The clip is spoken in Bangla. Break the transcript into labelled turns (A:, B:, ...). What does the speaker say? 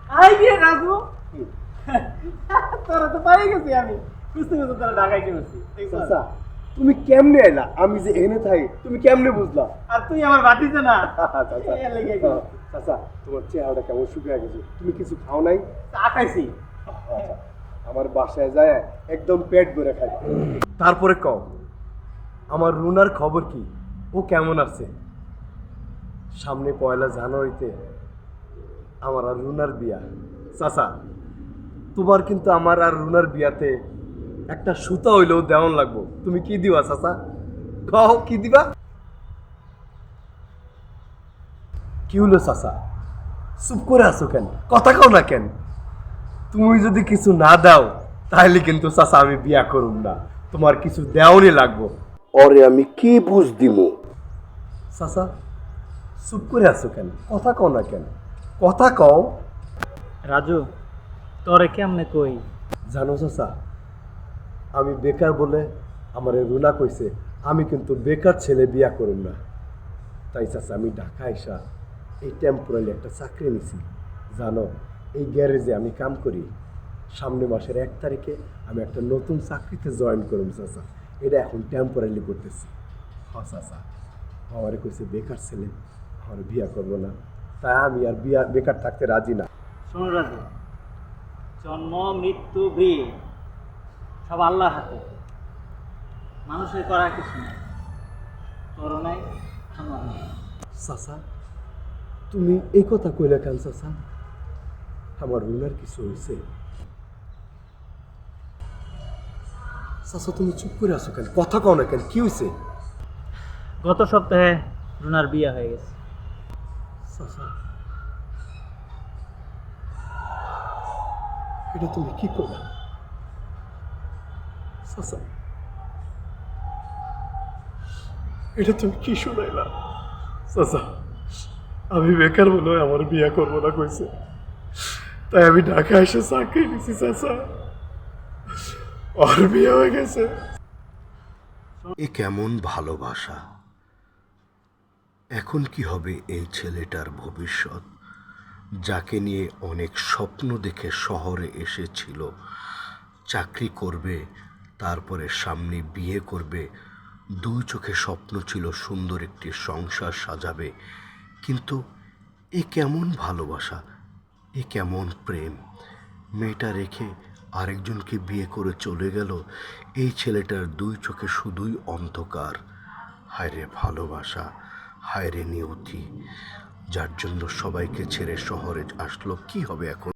A: আই গিয়ে রাজু তোরা তো পাই গেছি আমি বুঝতে বুঝতে তোরা ঢাকাইতে বসছি
B: চাচা তুমি কেমনে এলা? আমি যে এনে থাকি তুমি কেমনে বুঝলা?
A: আর তুই আমার বাতিতে না
B: চাচা
A: এ লেগে গেল।
B: চাচা তোমার চেহারাটা কেমন শুকিয়ে গেছে, তুমি কিছু খাও নাই?
A: চা খাইছি
B: আচ্ছা, আমার বাসায় যায় একদম পেট ভরে খাই। তারপরে কও আমার রুনার খবর কি, ও কেমন আছে? সামনে 1 জানুয়ারিতে আমার আর রুনার বিয়া। চাচা তোমার কিন্তু আমার আর রুনার বিয়াতে একটা সুতা হইলেও দেওয়ান লাগবো, তুমি কি দিবা চাচা? কও কি দিবা? কি হলো চাচা, চুপ করে আছো কেন? কথা কও না কেন? তুমি যদি কিছু না দাও তাহলে কিন্তু চাচা আমি বিয়া করুম না, তোমার কিছু দেওয়ানি লাগবো। ওরে আমি কি বুঝ দিমু? চাচা চুপ করে আছো কেন? কথা কও না কেন? কথা কও।
A: রাজু তোরে কেমনে কই
B: জানো চাচা, আমি বেকার বলে আমার রুনা কইছে আমি কিন্তু বেকার ছেলে বিয়া করুম না। তাই চাচা আমি ঢাকা আইসা এই টেম্পোরারি একটা চাকরি নিছি। জানো এই গ্যারেজে আমি কাম করি, সামনে মাসের 1 তারিখে আমি একটা নতুন চাকরিতে জয়েন করুম চাচা। এটা এখন টেম্পোরারি করতেছি। হ্যাঁ চাচা, আমারে কইছে বেকার ছেলে আমার বিয়া করবো না, তাই আমি আর বিয়া বেকার থাকতে রাজি না।
A: শোনো রাজু, জন্ম মৃত্যু বিয়ে সব আল্লাহর হাতে, মানুষের করার কিছু নেই। তোর নাই আমার নাই।
B: চাচা তুমি এই কথা কইলে কেন চাচা? আমার রুনার কিছু হয়েছে? চাচা তুমি চুপ করে আছো কেন? কথা কও না কেন? কি হয়েছে?
A: গত সপ্তাহে রুনার বিয়ে হয়ে গেছে।
B: চাচা এটা তুমি কি করলা? চাচা এটা তুমি কি শুনাইলা? চাচা আমি বেকার বলে আমার বিয়ে করবো না কইছে, তাই আমি ঢাকা এসে চাকরি নিছি চাচা, আর বিয়ে হয়ে গেছে।
C: এ কেমন ভালোবাসা! এখন কি হবে এই ছেলেটার ভবিষ্যৎ, যাকে নিয়ে অনেক স্বপ্ন দেখে শহরে এসেছিল, চাকরি করবে, তারপরে সামনে বিয়ে করবে, 2 চোখে স্বপ্ন ছিল সুন্দর একটি সংসার সাজাবে। কিন্তু এ কেমন ভালোবাসা, এ কেমন প্রেম! মেয়েটা রেখে আরেকজনকে বিয়ে করে চলে গেল। এই ছেলেটার 2 চোখে শুধুই অন্ধকার। হায় রে ভালোবাসা, হায় রে নিয়তি, যার জন্য সবাইকে ছেড়ে শহরে আসলো। কি হবে এখন?